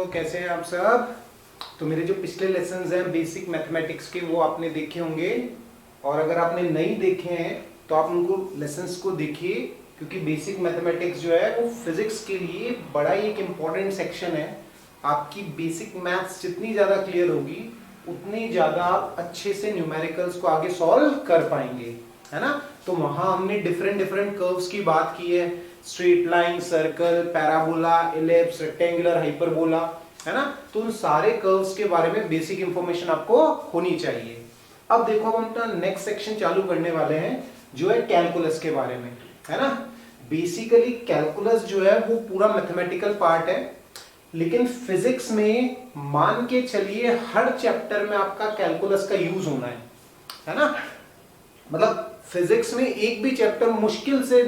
कैसे हैं आप सब। तो मेरे जो पिछले लेसन्स हैं बेसिक मैथमेटिक्स के वो आपने देखे होंगे, और अगर आपने नहीं देखे हैं तो आप उनको लेसन्स को देखिए, क्योंकि बेसिक मैथमेटिक्स जो है वो फिजिक्स के लिए बड़ा ही एक इम्पॉर्टेंट सेक्शन है। आपकी बेसिक मैथ्स जितनी ज़्यादा क्लियर होगी उतनी ज़्यादा आप अच्छे से न्यूमेरिकल्स को आगे सॉल्व कर पाएंगे, है ना। तो वहाँ हमने डिफरेंट डिफरेंट कर्व्स की बात की है, straight line, circle, parabola, ellipse, rectangular, hyperbola, है ना। तो उन सारे कर्व्स के बारे में बेसिक इंफॉर्मेशन आपको होनी चाहिए। अब देखो हम अपना नेक्स्ट सेक्शन चालू करने वाले हैं जो है कैलकुलस के बारे में, है ना। बेसिकली कैलकुलस जो है वो पूरा मैथमेटिकल पार्ट है, लेकिन फिजिक्स में मान के चलिए हर चैप्टर में आपका कैलकुलस का यूज होना है ना। मतलब फिजिक्स में एक भी चैप्टर मुश्किल से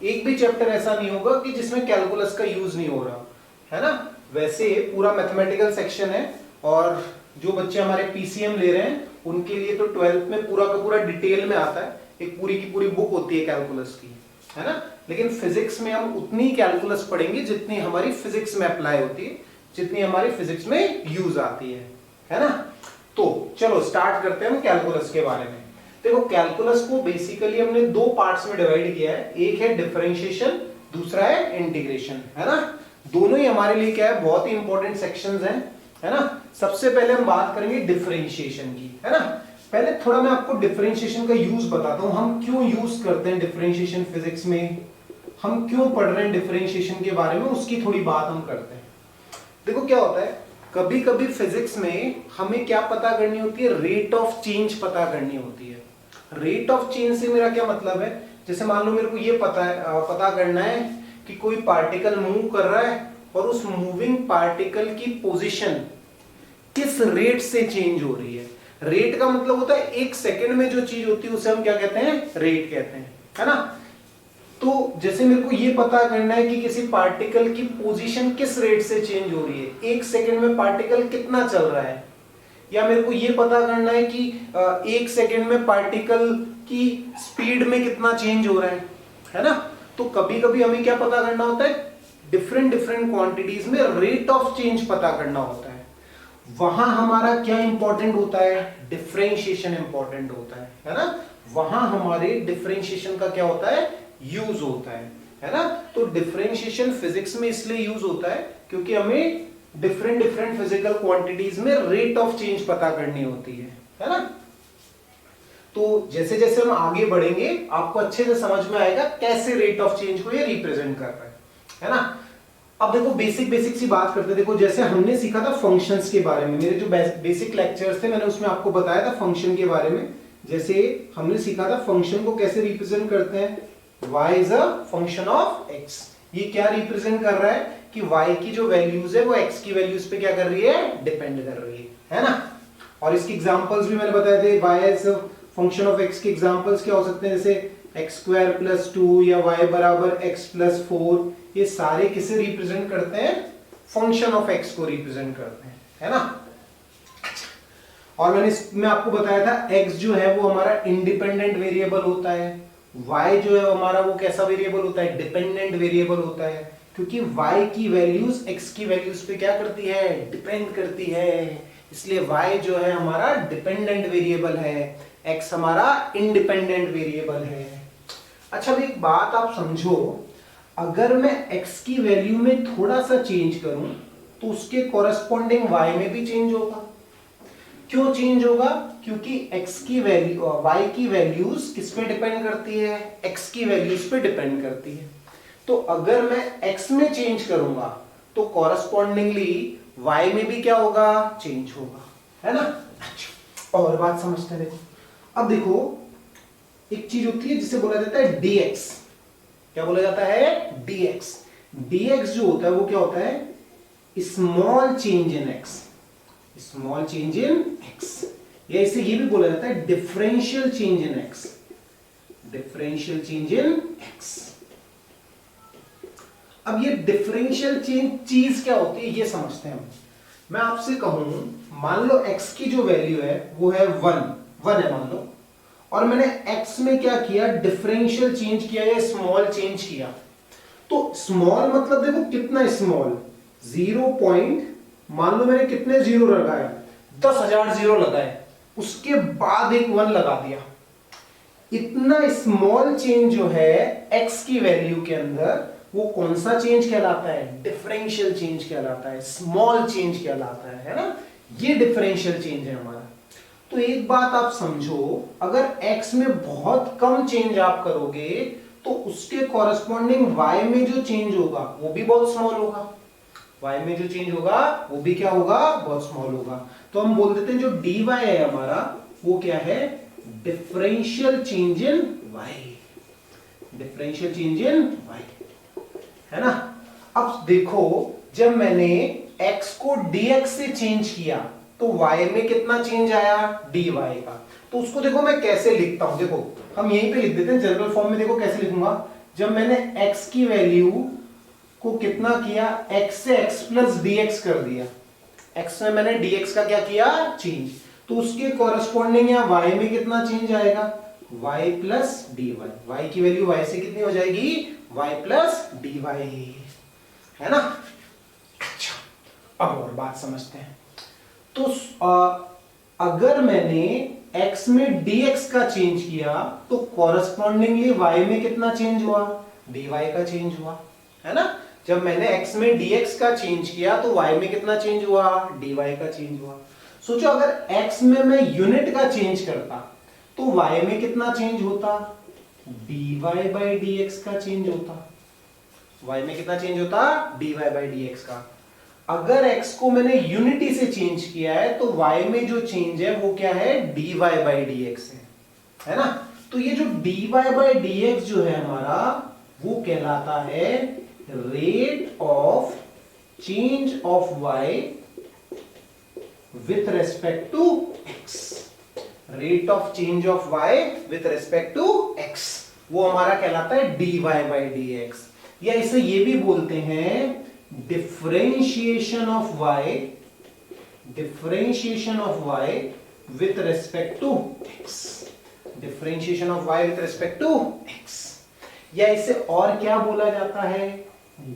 एक भी चैप्टर ऐसा नहीं होगा कि जिसमें कैलकुलस का यूज नहीं हो रहा, है ना। वैसे पूरा मैथमेटिकल सेक्शन है, और जो बच्चे हमारे पीसीएम ले रहे हैं उनके लिए तो 12th में पूरा का पूरा डिटेल में आता है, एक पूरी की पूरी बुक होती है कैलकुलस की, है ना। लेकिन फिजिक्स में हम उतनी कैलकुलस पढ़ेंगे जितनी हमारी फिजिक्स में अप्लाई होती है, जितनी हमारी फिजिक्स में यूज आती है ना। तो चलो स्टार्ट करते हैं हम कैलकुलस के बारे में। देखो कैलकुलस को बेसिकली हमने दो पार्ट्स में डिवाइड किया है, एक है डिफरेंशिएशन, दूसरा है इंटीग्रेशन, है ना। दोनों ही हमारे लिए क्या है, बहुत ही इंपॉर्टेंट सेक्शंस हैं, है ना। सबसे पहले हम बात करेंगे डिफरेंशिएशन की, है ना। पहले थोड़ा मैं आपको डिफरेंशिएशन का यूज बताता हूं, हम क्यों यूज करते हैं डिफरेंशिएशन फिजिक्स में, हम क्यों पढ़ रहे हैं डिफरेंशिएशन के बारे में, उसकी थोड़ी बात हम करते हैं। देखो क्या होता है, कभी कभी फिजिक्स में हमें क्या पता करनी होती है, रेट ऑफ चेंज पता करनी होती है। रेट ऑफ चेंज से मेरा क्या मतलब है, जैसे मान लो मेरे को ये पता करना है कि कोई पार्टिकल मूव कर रहा है और उस मूविंग पार्टिकल की पोजीशन किस रेट से चेंज हो रही है। रेट का मतलब होता है एक सेकंड में जो चीज होती है उसे हम क्या कहते हैं, रेट कहते हैं, है ना। तो जैसे मेरे को ये पता करना है कि किसी पार्टिकल की पोजीशन किस रेट से चेंज हो रही है, एक सेकंड में पार्टिकल कितना चल रहा है, या मेरे को ये पता करना है कि एक सेकंड में पार्टिकल की स्पीड में कितना चेंज हो रहा है ना। तो कभी कभी हमें क्या पता करना होता है, डिफरेंट डिफरेंट क्वांटिटीज में रेट ऑफ चेंज पता करना होता है। वहां हमारा क्या इंपॉर्टेंट होता है, डिफरेंशिएशन इंपॉर्टेंट होता है ना। वहां हमारे डिफरेंशिएशन का क्या होता है, यूज होता है ना। तो डिफरेंशिएशन फिजिक्स में इसलिए यूज होता है क्योंकि हमें डिफरेंट डिफरेंट फिजिकल क्वांटिटीज में रेट ऑफ चेंज पता करनी होती है ना। तो जैसे जैसे हम आगे बढ़ेंगे आपको अच्छे से समझ में आएगा कैसे रेट ऑफ चेंज को ये रिप्रेजेंट कर रहा है ना। अब देखो बेसिक सी बात करते हैं। देखो जैसे हमने सीखा था फंक्शंस के बारे में, मेरे जो बेसिक लेक्चर्स थे मैंने उसमें आपको बताया था फंक्शन के बारे में। जैसे हमने सीखा था फंक्शन को कैसे रिप्रेजेंट करते हैं, y is a function of x। ये क्या रिप्रेजेंट कर रहा है कि y की जो वैल्यूज है वो x की वैल्यूज पे क्या कर रही है, डिपेंड कर रही है ना। और इसकी एग्जांपल्स भी मैंने बताए थे, y is a function of x के एग्जांपल्स क्या हो सकते हैं, जैसे x² + 2 या y = x + 4। ये सारे किसे रिप्रेजेंट करते हैं, फंक्शन ऑफ x को रिप्रेजेंट करते हैं, है ना। और मैंने इसमें आपको बताया था x जो है वो हमारा इंडिपेंडेंट वेरिएबल होता है, y जो है हमारा वो कैसा वेरिएबल होता है, डिपेंडेंट वेरिएबल होता है, क्योंकि y की वैल्यूज x की वैल्यूज पे क्या करती है, डिपेंड करती है। इसलिए y जो है हमारा डिपेंडेंट वेरिएबल है, x हमारा इंडिपेंडेंट वेरिएबल है। अच्छा अब एक बात आप समझो, अगर मैं x की वैल्यू में थोड़ा सा चेंज करूं तो उसके कॉरेस्पॉन्डिंग y में भी चेंज होगा। क्यों चेंज होगा, क्योंकि x की वैल्यू y की वैल्यूज किस पे डिपेंड करती है, x की वैल्यूज पे डिपेंड करती है। तो अगर मैं x में चेंज करूंगा तो कॉरेस्पॉन्डिंगली y में भी क्या होगा, चेंज होगा, है ना। अच्छा और बात समझते हैं। देखो अब देखो एक चीज होती है जिसे बोला जाता है dx। क्या बोला जाता है, dx। dx जो होता है वो क्या होता है, small change in x, small change in x, या इसे ये भी बोला जाता है differential change in x, differential change in x। अब ये डिफरेंशियल चेंज चीज क्या होती है ये समझते हैं। मैं आपसे कहूं मान लो x की जो वैल्यू है वो है 1 है मान लो, और मैंने x में क्या किया, डिफरेंशियल चेंज किया या स्मॉल चेंज किया। तो स्मॉल मतलब देखो कितना स्मॉल, 0 पॉइंट, मान लो मैंने कितने जीरो लगाए, 10,000 जीरो लगाए, उसके बाद एक 1 लगा दिया। इतना स्मॉल चेंज जो है x की वैल्यू के अंदर, वो कौन सा चेंज कहलाता है? डिफरेंशियल चेंज कहलाता है, स्मॉल चेंज कहलाता है ना। ये डिफरेंशियल चेंज है हमारा। तो एक बात आप समझो, अगर x में बहुत कम चेंज आप करोगे तो उसके कॉरेस्पॉन्डिंग y में जो चेंज होगा वो भी बहुत स्मॉल होगा। y में जो चेंज होगा वो भी क्या होगा? बहुत स्मॉल होगा। तो हम बोल देते हैं जो dy है हमारा, वो क्या है? Differential change in y। Differential change in y, है ना। अब देखो, जब मैंने x को dx से चेंज किया तो y में कितना चेंज आया? dy का। तो उसको देखो मैं कैसे लिखता हूं, देखो हम यहीं पे लिख देते हैं जनरल फॉर्म में। देखो कैसे लिखूंगा, जब मैंने x की वैल्यू को कितना किया, x से x प्लस dx कर दिया, x में मैंने dx का क्या किया? चेंज। तो उसके कॉरेस्पॉन्डिंग या y में कितना चेंज आएगा? y plus dy। y की वैल्यू y से कितनी हो जाएगी? y प्लस dy, है ना। अच्छा, अब और बात समझते हैं। तो अगर मैंने x में dx का चेंज किया तो कॉरेस्पॉन्डिंगली y में कितना चेंज हुआ? dy का चेंज हुआ, है ना। जब मैंने x में dx का चेंज किया तो y में कितना चेंज हुआ? dy का चेंज हुआ। सोचो अगर x में मैं यूनिट का चेंज करता तो y में कितना चेंज होता? dy बाई dx का चेंज होता। y में कितना चेंज होता? dy बाई dx का। अगर x को मैंने यूनिटी से चेंज किया है तो y में जो चेंज है वो क्या है? dy बाई dx है ना। तो ये जो dy बाई dx जो है हमारा, वो कहलाता है rate of change of y with respect to x। Rate of change of y with respect to x, वो हमारा कहलाता है dy बाई dx। या इसे ये भी बोलते हैं differentiation of y, differentiation of y with respect to x। Differentiation of y with respect to x, या इसे और क्या बोला जाता है?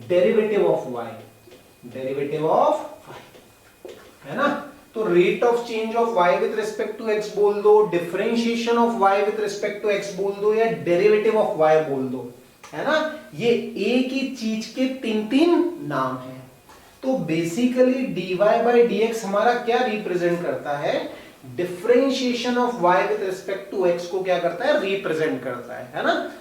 Derivative of y, derivative of y, है ना। तो rate of change of y with respect to x बोल दो, differentiation of y with respect to x बोल दो, या डेरिवेटिव ऑफ y बोल दो, है ना। ये एक ही चीज के तीन तीन नाम हैं। तो बेसिकली dy बाई dx हमारा क्या रिप्रेजेंट करता है? Differentiation of y with respect to x को क्या करता है? रिप्रेजेंट करता है ना।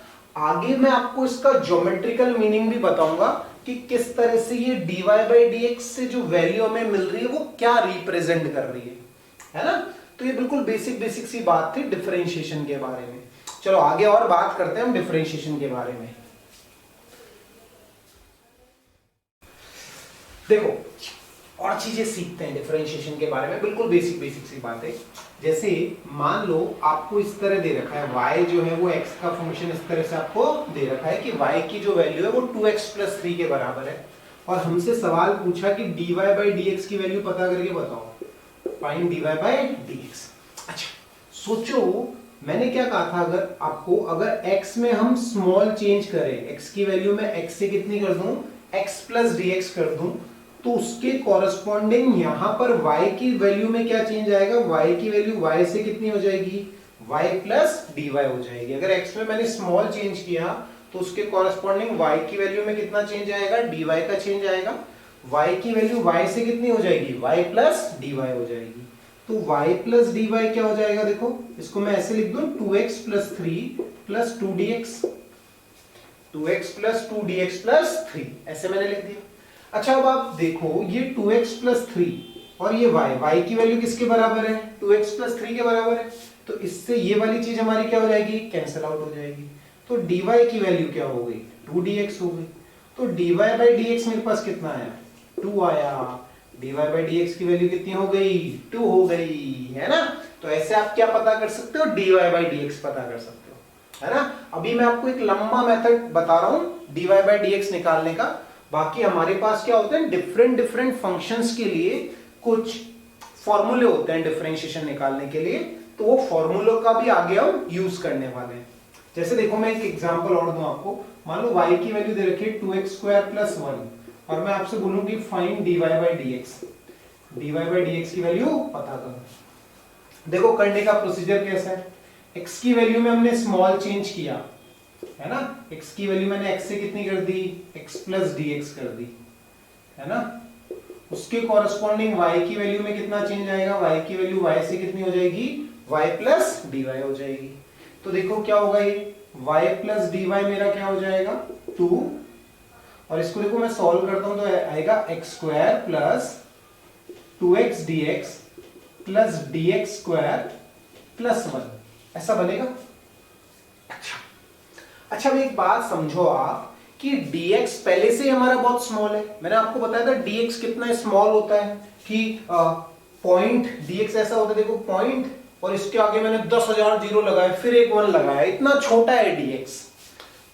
आगे मैं आपको इसका ज्योमेट्रिकल मीनिंग भी बताऊंगा कि किस तरह से ये dy बाई dx से जो वैल्यू हमें मिल रही है वो क्या रिप्रेजेंट कर रही है ना। तो ये बिल्कुल बेसिक सी बात थी डिफरेंशिएशन के बारे में। चलो आगे और बात करते हैं हम डिफरेंशिएशन के बारे में। देखो और चीजें सीखते हैं डिफरेंशिएशन के बारे में, बिल्कुल बेसिक सी बात है। जैसे मान लो आपको इस तरह दे रखा है, y जो है वो x का फंक्शन इस तरह से आपको दे रखा है कि y की जो वैल्यू है वो 2x प्लस 3 के बराबर है, और हमसे सवाल पूछा कि dy बाई dx की वैल्यू पता करके बताओ, फाइंड dy बाई dx। अच्छा सोचो मैंने क्या कहा था, अगर आपको अगर x में हम स्मॉल चेंज करें, x की वैल्यू में x से कितनी कर दूं? x प्लस dx कर दूं, तो उसके कॉरेस्पॉन्डिंग यहां पर y की वैल्यू में क्या चेंज आएगा? y की वैल्यू y से कितनी हो जाएगी? y प्लस dy हो जाएगी। अगर x में मैंने स्मॉल चेंज किया तो उसके कॉरेस्पॉन्डिंग y की वैल्यू में कितना चेंज आएगा? dy का चेंज आएगा। y की वैल्यू y से कितनी हो जाएगी? y प्लस dy हो जाएगी। तो y प्लस dy क्या हो जाएगा? देखो इसको मैं ऐसे लिख दूं, 2x plus 3 plus 2dx, 2x plus 2dx plus 3, ऐसे मैंने लिख दिया। अच्छा अब आप देखो ये 2x प्लस 3 और ये y की वैल्यू किसके बराबर है? 2x प्लस 3 के बराबर है। तो इससे ये वाली चीज हमारी क्या हो जाएगी? कैंसिल आउट हो जाएगी। तो dy की वैल्यू क्या हो गई? 2dx हो गई। तो dy बाई dx मेरे पास कितना आया? 2 आया। dy बाई dx की वैल्यू कितनी हो गई? 2 हो गई, है ना। तो ऐसे आप क्या पता कर सकते हो? dy बाई dx पता कर सकते हो, है ना। अभी मैं आपको एक लंबा मेथड बता रहा हूं dy बाई dx निकालने का। बाकी हमारे पास क्या होते हैं, डिफरेंट फंक्शंस के लिए कुछ फॉर्मूले होते हैं डिफरेंशिएशन निकालने के लिए, तो वो फॉर्मूलों का भी आगे हम यूज करने वाले हैं। जैसे देखो मैं एक एग्जांपल और दूं आपको, मान लो y की वैल्यू दे रखी है 2x स्क्वायर प्लस 1, और मैं आपसे बोलूं कि फाइंड dy बाई dx की वैल्यू पता करो। देखो करने का प्रोसीजर कैसा है, x की वैल्यू में हमने स्मॉल चेंज किया है ना, x की वैल्यू मैंने x से कितनी कर दी, x प्लस dx कर दी है ना। उसके कॉरेस्पॉन्डिंग y की वैल्यू में कितना चेंज आएगा, y की वैल्यू y से कितनी हो जाएगी, y प्लस dy हो जाएगी। तो देखो क्या होगा, ये y प्लस dy मेरा क्या हो जाएगा 2, और इसको देखो मैं सॉल्व करता हूं तो आएगा x square plus 2x dx plus dx square plus 1, ऐसा बनेगा। अच्छा अब एक बात समझो आप कि dx पहले से हमारा बहुत स्मॉल है, मैंने आपको बताया था dx कितना स्मॉल होता है कि पॉइंट dx ऐसा होता है, देखो पॉइंट और इसके आगे मैंने 10,000 जीरो लगाए फिर एक 1 लगाया, इतना छोटा है dx।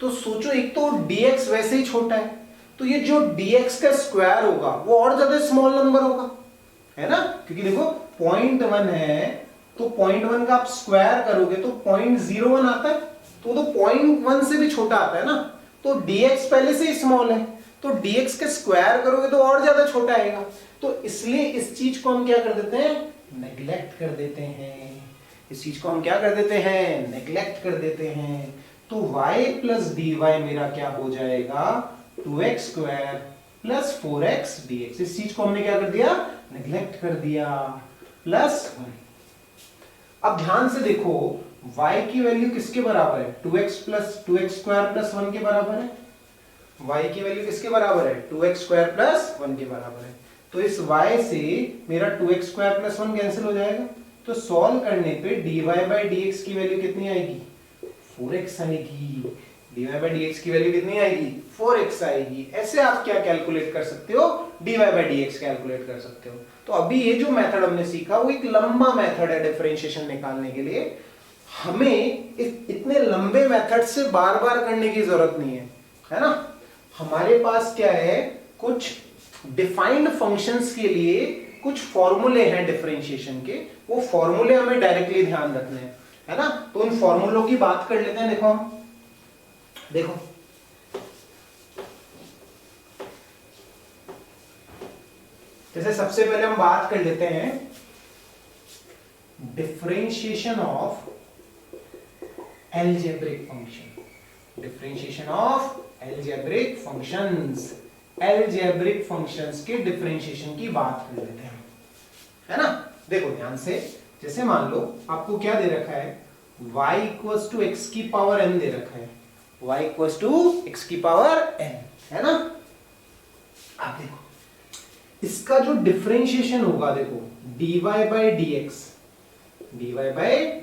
तो सोचो एक तो dx वैसे ही छोटा है, तो ये जो dx का स्क्वायर होगा वो और ज्यादा स्मॉल नंबर होगा है ना, क्योंकि देखो 0.1 है तो 0.1 का आप स्क्वायर करोगे तो 0.01 आता है, तो 0.1 से भी छोटा आता है ना। तो dx पहले से ही स्मॉल है तो dx का स्क्वायर करोगे तो और ज्यादा छोटा आएगा, तो इसलिए इस चीज को हम क्या कर देते हैं, नेग्लेक्ट कर देते हैं। इस चीज को हम क्या कर देते हैं, नेग्लेक्ट कर देते हैं। तो y प्लस dy मेरा क्या हो जाएगा 2x square plus 4x dx, इस चीज को हमने क्या कर दिया, नेग्लेक्ट कर दिया, प्लस 1। अब ध्यान से देखो y की वैल्यू किसके बराबर है, 2x स्क्वायर प्लस 1 के बराबर है। y की वैल्यू किसके बराबर है, 2x स्क्वायर प्लस 1 के बराबर है। तो इस y से मेरा 2x स्क्वायर प्लस 1 कैंसिल हो जाएगा, तो सॉल्व करने पे dy बाई dx की वैल्यू कितनी आएगी, 4x आएगी। dy बाई dx की वैल्यू कितनी आएगी, 4x आएगी। ऐसे आप क्या कैलकुलेट कर सकते हो, dy बाई dx कैलकुलेट कर सकते हो। तो अभी ये जो मेथड हमने सीखा वो एक लंबा मेथड है डिफरेंशिएशन निकालने के लिए, हमें इतने लंबे मेथड से बार बार करने की जरूरत नहीं है ना। हमारे पास क्या है, कुछ डिफाइंड फंक्शंस के लिए कुछ फॉर्मूले हैं डिफरेंशिएशन के, वो फॉर्मूले हमें डायरेक्टली ध्यान रखने हैं है ना। तो उन फॉर्मूलों की बात कर लेते हैं। देखो जैसे सबसे पहले हम बात कर लेते हैं differentiation of algebraic function. Differentiation of algebraic functions, algebraic functions के डिफरेंशिएशन की बात कर लेते हैं है ना। देखो ध्यान से, जैसे मान लो आपको क्या दे रखा है, y इक्वल्स टू एक्स की पावर n दे रखा है, y इक्वल्स टू एक्स की पावर n है ना। आप देखो इसका जो डिफरेंशिएशन होगा, देखो dy बाई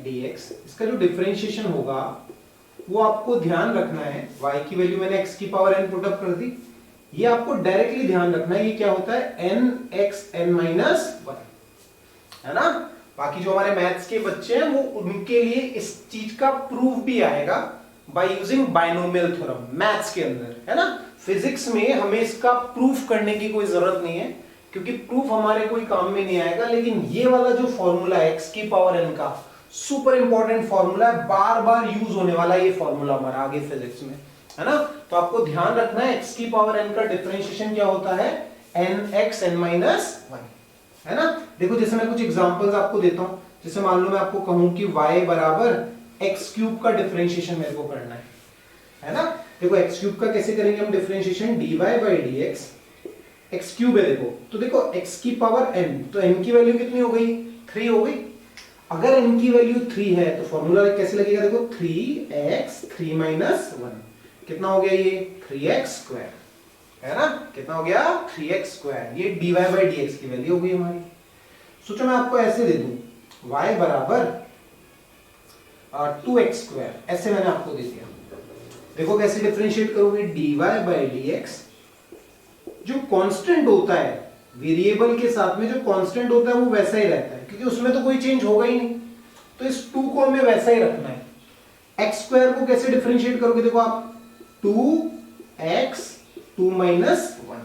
dx, इसका जो डिफरेंशिएशन होगा वो आपको ध्यान रखना है, y की वैल्यू मैंने x की पावर n पुट अप कर दी, ये आपको डायरेक्टली ध्यान रखना है, ये क्या होता है nxn-1 है ना। बाकी जो हमारे मैथ्स के बच्चे हैं वो उनके लिए इस चीज का प्रूफ भी आएगा by using binomial theorem maths के अंदर है ना। फिजिक्स में हमें इसका प्रूफ करने की कोई जरूरत नहीं है क्योंकि प्रूफ हमारे कोई काम में नहीं आएगा, लेकिन ये वाला जो फॉर्मूला है x की पावर n का सुपर इंपॉर्टेंट फॉर्मूला है, बार बार यूज होने वाला ये फॉर्मूला हमारा आगे फिजिक्स में है ना। तो आपको ध्यान रखना है x की पावर n का डिफरेंशिएशन क्या होता है, nxn-1 है ना। देखो जैसे मैं कुछ एग्जांपल्स आपको देता हूं, जैसे मान लो मैं आपको कहूं कि y बराबर x क्यूब का डिफरेंशिएशन मेरे को करना है ना। देखो x क्यूब का कैसे करेंगे हम differentiation, dy by dx, x cube है देखो, तो देखो x की पावर n, तो n की वैल्यू कितनी हो गई, 3 हो गई। अगर n की वैल्यू 3 है तो फॉर्मूला कैसे लगेगा, देखो 3x 3 - 1 कितना हो गया, ये 3x स्क्वायर है ना। कितना हो गया, 3x स्क्वायर, ये dy बाई dx की वैल्यू हो गई हमारी। सोचो मैं आपको ऐसे दे दूं y बराबर 2x स्क्वायर, ऐसे मैंने आपको दे दिया, देखो कैसे डिफरेंशिएट करोगे, dy बाई dx जो कांस्टेंट होता है वेरिएबल के साथ में, जो कांस्टेंट होता है वो वैसा ही रहता है क्योंकि उसमें तो कोई चेंज होगा ही नहीं, तो इस 2 को हमें वैसा ही रखना है। x स्क्वायर को कैसे डिफरेंशिएट करोगे, देखो आप 2x 2 - 1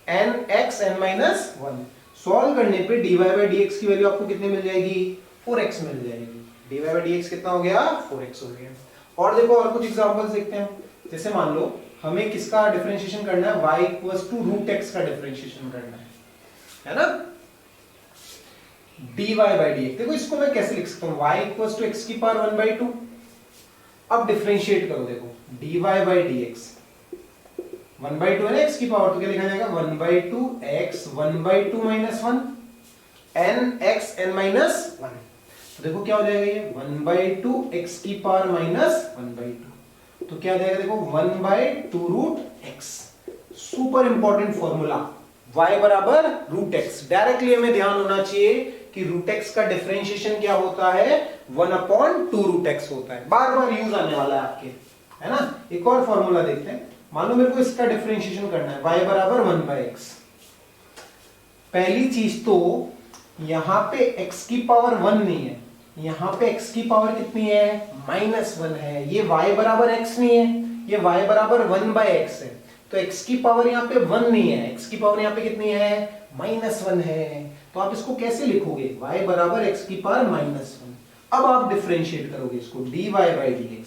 nxn-1 सॉल्व करने पे dy बाई dx की वैल्यू आपको कितनी मिल जाएगी, 4x मिल जाएगी। dy बाई dx कितना हो गया, 4x हो गया। और देखो और कुछ एग्जांपल्स देखते हैं। जैसे मान लो हमें किसका डिफरेंशिएशन करना है, y equals to root x का डिफरेंशिएशन करना है ना, dy बाई dx। देखो इसको मैं कैसे लिख सकता हूं, y इक्वल्स टू एक्स की पावर 1/2। अब डिफरेंशिएट करो, देखो dy बाई dx 1/2 है ना x की पावर, तो क्या लिखा जाएगा 1/2 x 1/2 minus 1 n x n minus 1। तो देखो क्या हो जाएगा ये 1/2 x की पावर माइनस 1/2, तो क्या आ जाएगा देखो 1/2 root x। Super important formula, y बराबर रूट x। डायरेक्टली हमें ध्यान होना चाहिए कि रूट x का डिफरेंशिएशन क्या होता है, 1/2 रूट x होता है। बार बार यूज आने वाला है आपके, है ना। एक और फॉर्मूला देखते हैं। मान लो मेरे को इसका डिफरेंशिएशन करना है, y बराबर 1/x। पहली चीज तो यहां पे x की पावर 1 नहीं है, यहां पे x की पावर कितनी है, -1 है। ये y बराबर x नहीं है, ये y बराबर 1/x है। तो x की पावर यहाँ पे 1 नहीं है, x की पावर यहाँ पे कितनी है, -1 है। तो आप इसको कैसे लिखोगे, y बराबर x की पावर -1। अब आप डिफरेंशिएट करोगे इसको dy बाई dx,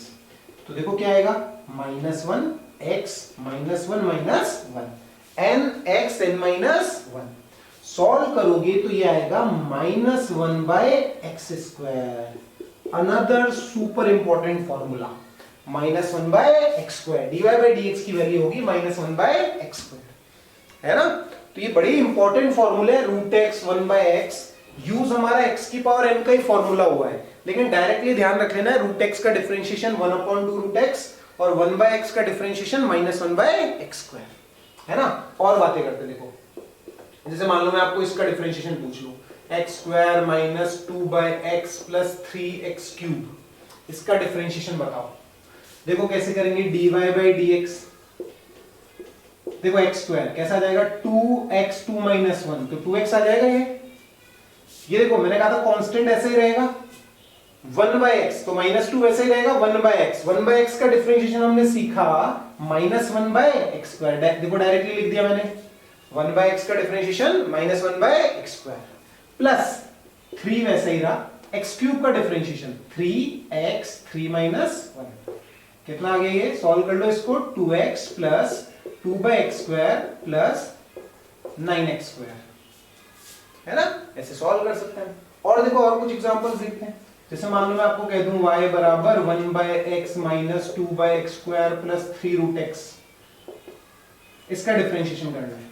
तो देखो क्या आएगा -1 x -1 minus 1 n x n minus 1। Solve करोगे तो ये आएगा -1/x²। Another super important formula, -1/x²। dy by dx की वैल्यू होगी -1/x², है ना। तो ये बड़ी इंपॉर्टेंट फॉर्मूला है, रूट x 1/x। यूज हमारा x की पावर n का ही फॉर्मूला हुआ है, लेकिन डायरेक्टली ध्यान रख लेना है रूट x का डिफरेंशिएशन 1/2 रूट x और 1/x का डिफरेंशिएशन -1/x², है ना। और बातें करते देखो, जैसे मान लो मैं आपको इसका डिफरेंशिएशन पूछ लूं, x² minus 2/x plus 3x³, इसका डिफरेंशिएशन बताओ। देखो कैसे करेंगे, dy बाई dx। देखो x² कैसा आ जाएगा, 2x2 माइनस 1, तो 2x आ जाएगा ये देखो मैंने कहा था कांस्टेंट ऐसे ही रहेगा, 1/x तो -2 वैसे ही रहेगा 1/x। 1/x का डिफरेंशिएशन हमने सीखा -1/x²। देखो डायरेक्टली लिख दिया मैंने, 1/x का डिफरेंशिएशन -1/x² प्लस 3 वैसे ही रहा, x³ का डिफरेंशिएशन 3x 3 माइनस 1। कितना आ गया ये, सॉल्व कर लो इसको, 2x plus 2/x² plus 9x², है ना। ऐसे सॉल्व कर सकते हैं। और देखो और कुछ एग्जांपल्स देखते हैं। जैसे मान लो मैं आपको कह दूं y बराबर 1/x minus 2/x² plus 3 root x, इसका डिफरेंशिएशन करना है,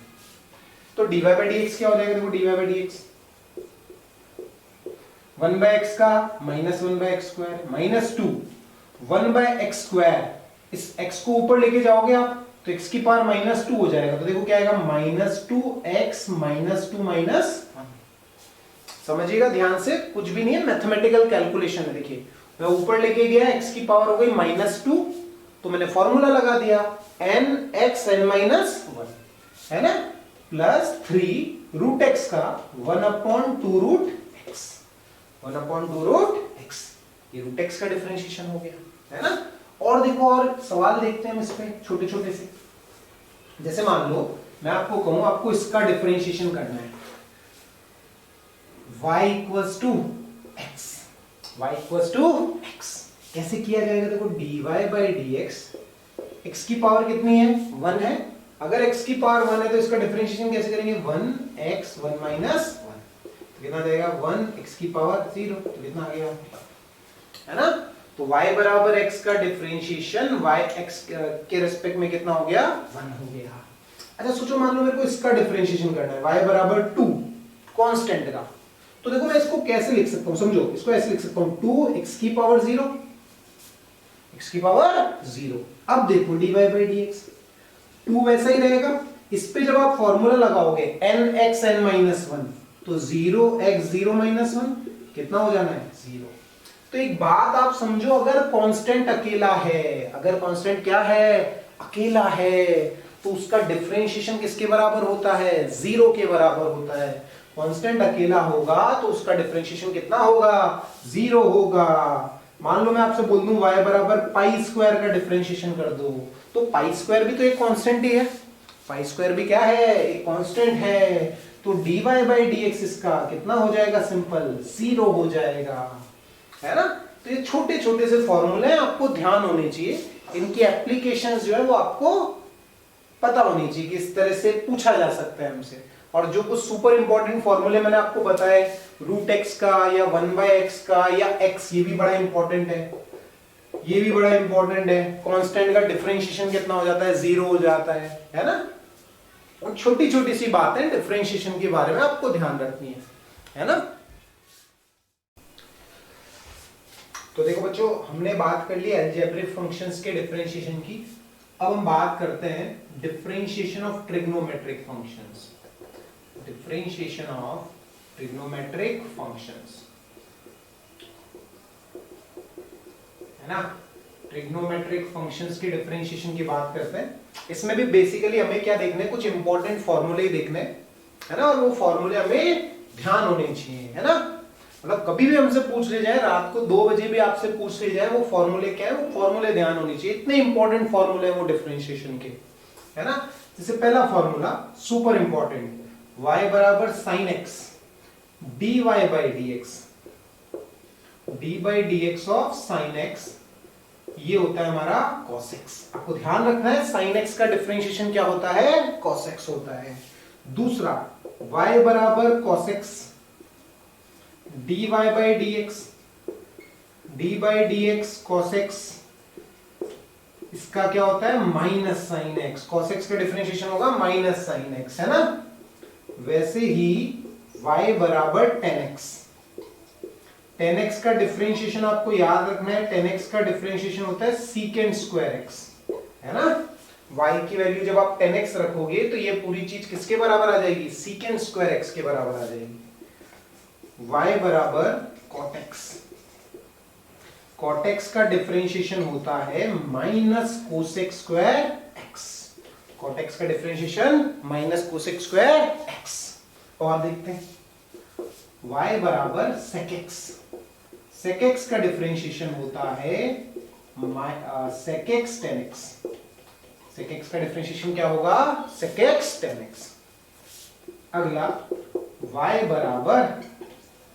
तो dy बाई dx क्या हो जाएगा, देखो dy बाई dx 1/x का -1/x² माइनस 2 1/x²। इस x को ऊपर लेके जाओगे आप तो x की पावर -2 हो जाएगा, तो देखो क्या आएगा -2x -2 माइनस 1। समझिएगा ध्यान से, कुछ भी नहीं है, मैथमेटिकल कैलकुलेशन है। देखिए मैं ऊपर लेके गया, x की पावर हो गई -2, तो मैंने फॉर्मूला लगा दिया nx n माइनस 1, है ना, प्लस 3 रूट x का 1/2 रूट x, 1/2 रूट x। ये रूट x का डिफरेंशिएशन हो गया, है ना। और देखो और सवाल देखते हैं हम इस पे छोटे छोटे से। जैसे मान लो मैं आपको कहूं आपको इसका डिफरेंशिएशन करना है, y equals to x, y equals to x। कैसे किया जाएगा, देखो dy बाई dx, x की पावर कितनी है 1 है, अगर x की पावर 1 है तो इसका डिफरेंशिएशन कैसे करेंगे, 1x 1 माइनस 1, तो कितना जाएगा 1x की पावर 0, तो कितना आ गया, है ना। तो y बराबर x का डिफरेंशिएशन y x के रिस्पेक्ट में कितना हो गया, 1 हो गया। अच्छा सोचो मान लो मेरे को इसका डिफरेंशिएशन करना है, y बराबर 2 कांस्टेंट का, तो देखो मैं इसको कैसे लिख सकता हूं, समझो इसको ऐसे लिख सकता हूं 2x की पावर 0, x की पावर 0। अब देखो dy बाई dx 2 वैसा ही रहेगा, इस पे जब आप फॉर्मूला लगाओगे nx n माइनस 1, तो 0x 0 माइनस 1 कितना हो जाना है 0। तो एक बात आप समझो, अगर कांस्टेंट अकेला है, अगर कांस्टेंट क्या है, अकेला है, तो उसका डिफरेंशिएशन किसके बराबर होता है, 0 के बराबर होता है। कांस्टेंट अकेला होगा तो उसका डिफरेंशिएशन कितना होगा, 0 होगा। मान लो मैं आपसे बोल दूं y बराबर π² का डिफरेंशिएशन कर दो, तो π² भी तो एक कांस्टेंट ही है, π² भी क्या है, एक कांस्टेंट है। तो dy बाई dx इसका कितना हो जाएगा, सिंपल 0 हो जाएगा, है ना। तो ये छोटे छोटे से फॉर्मूले हैं, आपको ध्यान होने चाहिए, इनकी एप्लीकेशंस जो है वो आपको पता होनी चाहिए कि इस तरह से पूछा जा सकता है हमसे। और जो कुछ सुपर इंपॉर्टेंट फॉर्मूले मैंने आपको बताए, रूट एक्स का या 1/x का या x, ये भी बड़ा इंपॉर्टेंट है, ये भी बड़ा इंपॉर्टेंट है। कांस्टेंट का डिफरेंशिएशन कितना हो जाता है, 0 हो जाता है ना। और छोटी छोटी सी बातें डिफरेंशिएशन के बारे में आपको ध्यान रखनी है ना। तो देखो बच्चों, हमने बात कर ली अलजेब्रिक फंक्शंस के डिफरेंशिएशन की। अब हम बात करते हैं differentiation of trigonometric functions. Differentiation of trigonometric functions, है ना। ट्रिग्नोमेट्रिक फंक्शंस की डिफरेंशिएशन की बात करते हैं। इसमें भी बेसिकली हमें क्या देखना है, कुछ इंपॉर्टेंट फॉर्मूले देखने, है ना। और वो फॉर्मूले हमें ध्यान होने चाहिए, है ना। मतलब कभी भी हमसे पूछ ले जाए, रात को 2 बजे भी आपसे पूछ ले जाए, वो फॉर्मूले क्या है, वो फॉर्मूले ध्यान होने चाहिए। इतने इंपॉर्टेंट फॉर्मूले हैं वो डिफरेंशिएशन के, है ना। जैसे पहला फॉर्मूला सुपर इंपॉर्टेंट, y बराबर sin x dy by dx, d by dx of sin x, ये होता है हमारा cos x। आपको ध्यान रखना है sin x का डिफरेंशिएशन क्या होता है, cos x होता है। दूसरा y बराबर cos x dy by dx, d by dx cos x, इसका क्या होता है minus sin x। cos x का डिफरेंशिएशन होगा माइनस sin x, है ना। वैसे ही y बराबर tan x, tan x का डिफरेंशिएशन आपको याद रखना है, tan x का डिफरेंशिएशन होता है secant square x, है ना। y की वैल्यू जब आप tan x रखोगे तो ये पूरी चीज किसके बराबर आ जाएगी, secant square x के बराबर आ जाएगी। y बराबर cot x, cot x का डिफरेंशिएशन होता है minus cosec square x, cot x का differentiation minus cosec square x। और देखते हैं y बराबर sec x, sec x का डिफरेंशिएशन होता है sec x tan x, sec x का डिफरेंशिएशन क्या होगा, sec x tan x। अगला y बराबर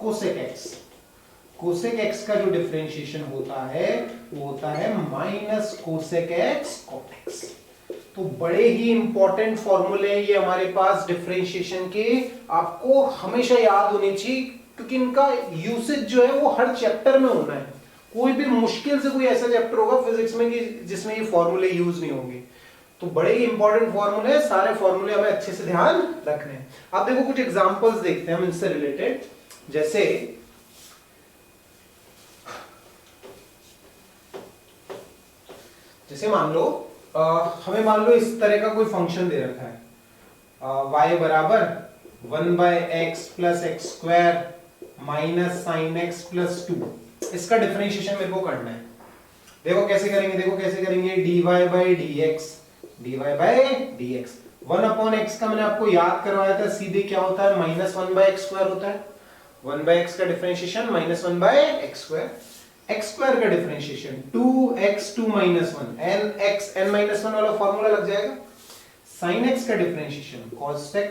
cosec x, cosec x का जो डिफरेंशिएशन होता है वो होता है minus cosec x cot x। तो बड़े ही इंपॉर्टेंट फॉर्मूले ये हमारे पास डिफरेंशिएशन के, आपको हमेशा याद होने चाहिए, क्योंकि इनका यूसेज जो है वो हर चैप्टर में होना है। कोई भी मुश्किल से कोई ऐसा चैप्टर होगा फिजिक्स में कि जिसमें ये फॉर्मूले यूज नहीं होंगे। तो बड़े ही इंपॉर्टेंट फॉर्मूले, सारे फॉर्मूले हमें अच्छे से ध्यान रखने हैं। आप देखो कुछ एग्जांपल्स देखते हैं हम इनसे रिलेटेड। जैसे मान लो हमें मान लो इस तरह का कोई फंक्शन दे रखा है, y बराबर 1/x plus x square minus sine x plus 2, इसका डिफरेंशिएशन मेरे को करना है। देखो कैसे करेंगे, dy बाई dx 1/x का मैंने आपको याद करवाया था, सीधे क्या होता है माइनस 1/x स्क्वायर होता है। 1/x का differentiation minus 1/x square, x square का differentiation 2x 2 minus 1, n minus 1 वाला फॉर्मूला लग जाएगा। sin x का डिफरेंशिएशन cos x,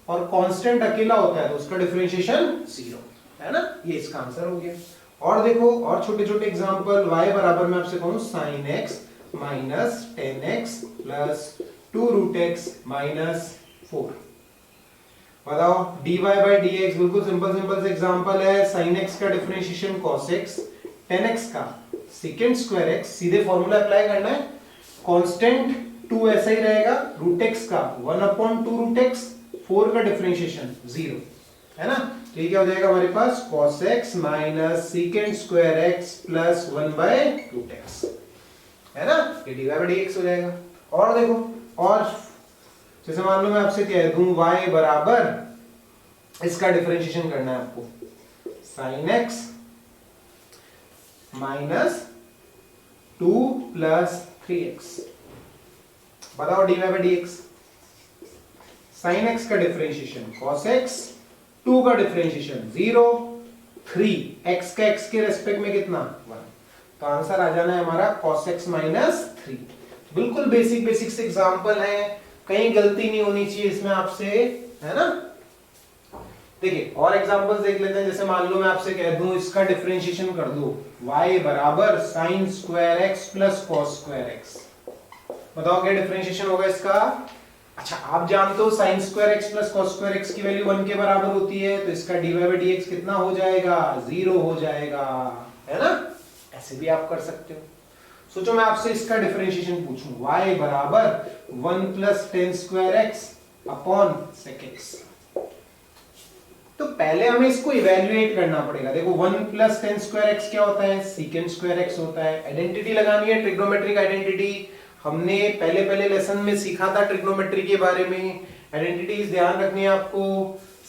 और कांस्टेंट अकेला होता है तो उसका डिफरेंशिएशन 0, है ना। ये इसका आंसर हो गया। और देखो और छोटे छोटे एग्जांपल, y बराबर मैं आपसे कहूं sin x minus 10x plus 2 root x minus 4। बताओ dy बाई dx, बिल्कुल सिंपल से एग्जांपल है। sin x का डिफरेंशिएशन cos x, 10x का secant square x, सीधे फॉर्मूला अप्लाई करना है। कांस्टेंट 2 ऐसा ही रहेगा, रूट x का 1/2 रूट x, 4 का डिफरेंशिएशन 0, है ना। तो ये क्या हो जाएगा हमारे पास cos x minus secant square x plus 1/रूट x, है ना। ये dy बाई dx हो जाएगा। और देखो, और जैसे मान लो मैं आपसे कह दूं y बराबर, इसका डिफरेंशिएशन करना है आपको, sin x minus 2 plus 3x। बताओ dy by dx, sin x का डिफरेंशिएशन cos x, 2 का डिफरेंशिएशन 0, 3 x का x के रेस्पेक्ट में कितना 1, तो आंसर आ जाना है हमारा cos x माइनस 3। बिल्कुल बेसिक से एग्जांपल है, कहीं गलती नहीं होनी चाहिए इसमें आपसे, है ना। देखिए और एग्जांपल्स देख लेते हैं। जैसे मान लो मैं आपसे कह दूं इसका डिफरेंशिएशन कर दो, y बराबर sin square x plus cos square x। बताओ क्या डिफरेंशिएशन होगा इसका। अच्छा आप जानते हो sin square x plus cos square x की वैल्यू 1 के बराबर होती है, तो इसका dy बाई dx कितना हो जाएगा, 0 हो जाएगा, है ना। ऐसे भी आप कर सकते हो। सोचो मैं आपसे इसका डिफरेंशिएशन पूछूं, y बराबर 1 plus ten square x upon sec x। तो पहले हमें इसको इवेल्युएट करना पड़ेगा। देखो 1 प्लस टेन स्क्वायर x क्या होता है, सीकेंड स्क्वायर x होता है। आइडेंटिटी लगानी है, ट्रिग्नोमेट्रिक आइडेंटिटी। हमने पहले लेसन में सीखा था ट्रिग्नोमेट्री के बारे में। आइडेंटिटीज ध्यान रखनी है आपको।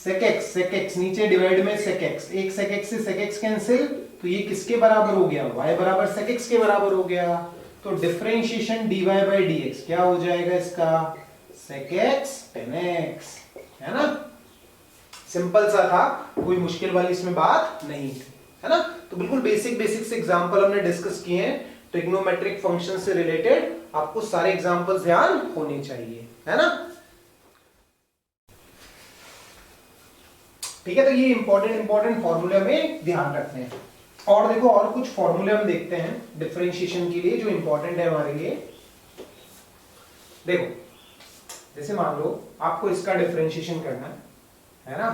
sec x नीचे डिवाइड में sec x, एक sec x से sec x कैंसिल, तो ये किसके बराबर हो गया, y बराबर sec x के बराबर हो गया। तो डिफरेंशिएशन dy बाई dx क्या हो जाएगा इसका, sec x tan x, है ना। सिंपल सा था, कोई मुश्किल वाली इसमें बात नहीं थी, है ना। तो बिल्कुल बेसिक से एग्जांपल हमने डिस्कस किए हैं ट्रिग्नोमेट्रिक फंक्शन से रिलेटेड। आपको सारे एग्जांपल्स ध्यान होने चाहिए, है ना। ठीक है, तो ये इंपॉर्टेंट फॉर्मूले हमें ध्यान रखने हैं। और देखो और कुछ फॉर्मूले हम देखते हैं डिफरेंशिएशन के लिए जो इंपॉर्टेंट है हमारे लिए। देखो जैसे मान लो आपको इसका डिफरेंशिएशन करना है ना।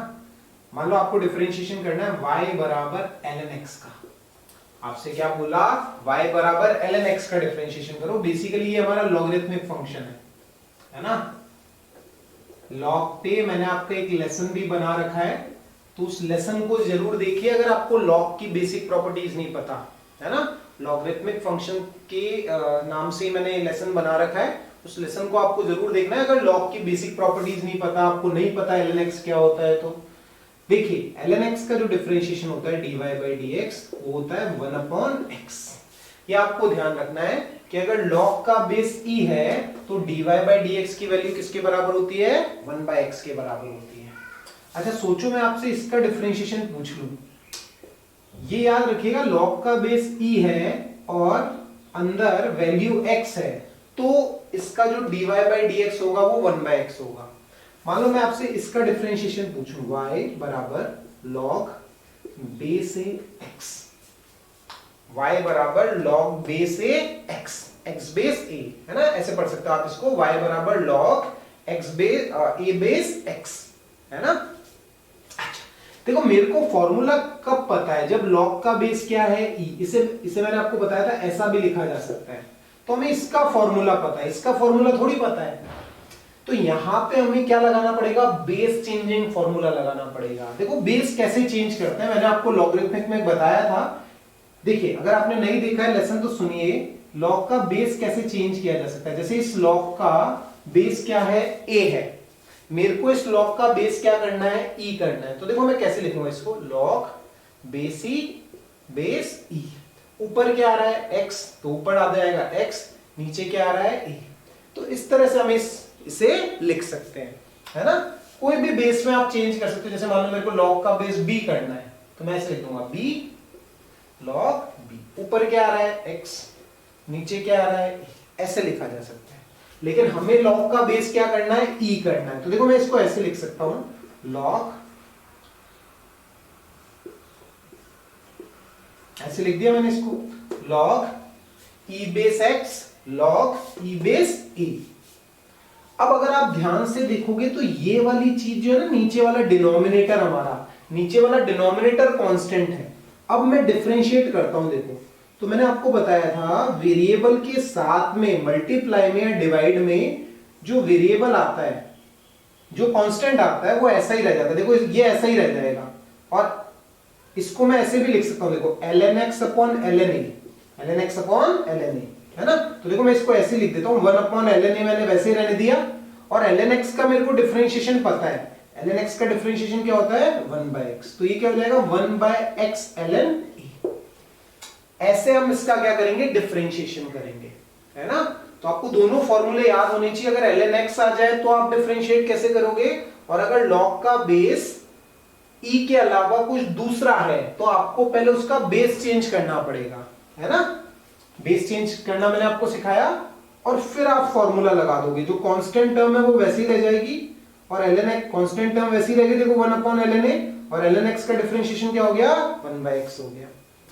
मान लो आपको डिफरेंशिएशन करना है y बराबर ln x का। आपसे क्या बोला, y बराबर ln x का डिफरेंशिएशन करो। बेसिकली ये हमारा लॉगरिथमिक फंक्शन है ना। लॉग पे मैंने आपका एक लेसन भी बना रखा है, तो उस लेसन को जरूर देखिए अगर आपको लॉग की बेसिक प्रॉपर्टीज नहीं पता, है ना। लॉगरिथमिक फंक्शन के नाम से मैंने लेसन बना रखा है, उस लेसन को आपको जरूर देखना है अगर लॉग की बेसिक प्रॉपर्टीज नहीं पता, आपको नहीं पता ln x क्या होता है। तो देखिए ln x का जो डिफरेंशिएशन होता है dy बाई dx वो होता है 1 अपॉन x। ये आपको ध्यान रखना है कि अगर log का बेस e है तो dy बाई dx की वैल्यू किसके बराबर होती है, 1 बाई x के बराबर होती है। अच्छा सोचो मैं आपसे इसका डिफरेंशिएशन पूछ लूं, ये याद रखिएगा log का बेस e है और अंदर वैल्यू x है, तो इसका जो dy बाई dx होगा वो 1 बाई x होगा। मान लो मैं आपसे इसका डिफरेंशिएशन पूछूं, y बराबर log बेस ए x, y बराबर log base A x, x base a, है ना। ऐसे पढ़ सकते हो आप इसको, y बराबर log x base a base x, है ना। अच्छा देखो मेरे को फॉर्मूला कब पता है, जब log का बेस क्या है e। इसे मैंने आपको बताया था ऐसा भी लिखा जा सकता है, तो हमें इसका फॉर्मूला पता है, इसका फॉर्मूला थोड़ी पता है। तो यहां पे हमें क्या लगाना पड़ेगा, बेस चेंजिंग फॉर्मूला लगाना पड़ेगा। देखो बेस कैसे चेंज करते हैं, मैंने आपको लॉगरिथमिक में बताया था। देखिए अगर आपने नहीं देखा है लेसन तो सुनिए, लॉग का बेस कैसे चेंज किया जा सकता है। जैसे इस लॉग का बेस क्या है, a है, मेरे को इस लॉग का बेस क्या करना है, e करना है। तो देखो मैं कैसे लिखूंगा इसको, log base e base e। ऊपर क्या आ रहा है x, तो ऊपर आ जाएगा x, नीचे क्या आ रहा है a। तो इस तरह से हम इसे लिख सकते हैं, है ना। कोई भी बेस में आप चेंज कर सकते हो। जैसे मान लो मेरे को log का बेस b करना है, तो मैं ऐसे लिख दूंगा b log b। ऊपर क्या आ रहा है x, नीचे क्या आ रहा है, ऐसे लिखा जा सकता है। लेकिन हमें log का बेस क्या करना है, e करना है। तो देखो मैं इसको ऐसे लिख सकता हूं, log, ऐसे लिख दिया मैंने इसको, log e base x log e base e। अब अगर आप ध्यान से देखोगे तो ये वाली चीज जो है ना, नीचे वाला डिनोमिनेटर, हमारा नीचे वाला डिनोमिनेटर कांस्टेंट है। अब मैं डिफरेंशिएट करता हूं, देखो तो मैंने आपको बताया था वेरिएबल के साथ में मल्टीप्लाई में या डिवाइड में जो वेरिएबल आता है, जो कांस्टेंट आता है वो ऐसा ही रह जाता है। देखो ये ऐसा ही रह जाएगा, और इसको मैं ऐसे भी लिख सकता हूं, देखो ln x upon ln a, ln x upon ln a, है ना। तो देखो मैं इसको ऐसे लिख देता हूं, 1 अपॉन ln a मैंने वैसे ही रहने दिया, और ln x का मेरे को डिफरेंशिएशन पता है। ln x का डिफरेंशिएशन क्या होता है, 1 बाय x। तो ये क्या हो जाएगा, 1 बाय x ln a। ऐसे हम इसका क्या करेंगे, डिफरेंशिएशन करेंगे, है ना। तो आपको दोनों फॉर्मूले याद होने चाहिए। अगर ln x आ जाए तो आप डिफरेंशिएट कैसे करोगे, और अगर log का बेस e के अलावा कुछ दूसरा है तो आपको पहले उसका बेस चेंज करना पड़ेगा, है ना। बेस चेंज करना मैंने आपको सिखाया, और फिर आप फॉर्मूला लगा दोगे। जो कांस्टेंट टर्म है वो वैसी रह जाएगी, और ln x कांस्टेंट टर्म वैसी रहेगी। देखो 1 अपॉन ln a, और ln x का डिफरेंशिएशन क्या हो गया 1/x हो गया,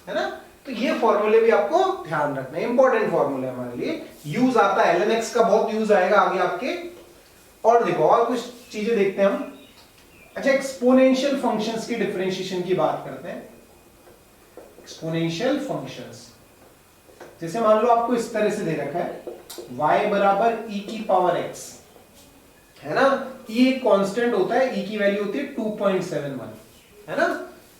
है ना। तो ये फॉर्मूले भी आपको ध्यान रखना है, इंपॉर्टेंट फॉर्मूले हमारे लिए यूज आता है, ln x का बहुत यूज आएगा आगे आपके। और देखो और कुछ चीजें देखते हैं हम। अच्छा, एक्सपोनेंशियल फंक्शंस की डिफरेंशिएशन की बात करते हैं। एक्सपोनेंशियल फंक्शंस, जैसे मान लो आपको इस तरह से दे रखा है y बराबर e की पावर x, है ना। e एक कांस्टेंट होता है, e की वैल्यू होती है 2.71, है ना।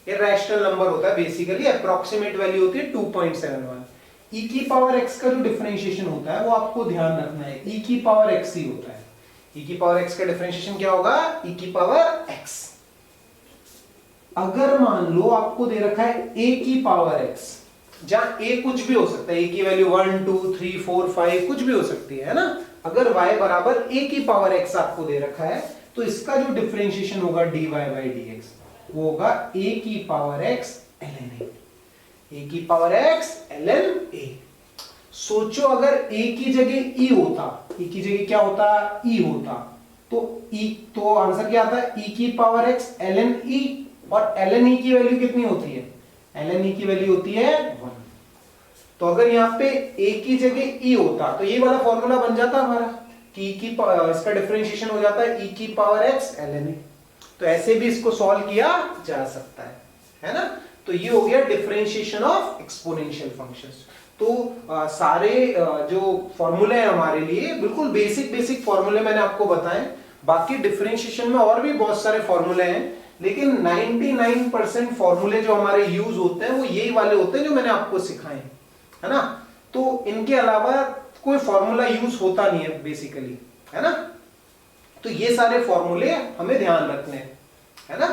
ये रैशनल नंबर होता है, बेसिकली अप्रोक्सीमेट वैल्यू होती है 2.71। e की पावर x का जो डिफरेंशिएशन होता है वो आपको ध्यान रखना है, e की पावर x ही होता है। e की पावर x का डिफरेंशिएशन क्या होगा, e की पावर x। अगर मान लो आपको दे रखा है a की पावर x, जहां a कुछ भी हो सकता है, a की वैल्यू 1 2 3 4 5 कुछ भी हो सकती है ना। अगर y बराबर a की पावर x आपको दे रखा है तो इसका जो डिफरेंशिएशन होगा dy by dx वो होगा a की power x ln a, a की पावर x ln a। सोचो अगर a की जगह e होता, e की जगह क्या होता, e होता, तो आंसर क्या आता है, e की पावर x ln e, और ln e की वैल्यू कितनी होती है, ln e की वैल्यू होती है 1। तो अगर यहाँ पे a की जगह e होता तो ये वाला फॉर्मूला बन जाता हमारा कि इसका डिफरेंशिएशन हो जाता है e की पावर x ln e। तो ऐसे भी इसको सॉल्व किया जा सकता है ना। तो ये हो गया डिफरेंशिएशन ऑफ एक्सपोनेंशियल फंक्शंस। तो सारे जो फॉर्मूले हैं हमारे लिए बिल्कुल बेसिक फॉर्मूले मैंने आपको बताए। बाकी डिफरेंशिएशन में और भी बहुत सारे फॉर्मूले हैं, लेकिन 99% फॉर्मूले जो हमारे यूज होते हैं वो यही वाले होते हैं जो मैंने आपको सिखाए, है ना। तो इनके अलावा कोई फॉर्मूला यूज होता नहीं है बेसिकली, है ना। तो ये सारे फॉर्मूले हमें ध्यान रखने हैं, है ना।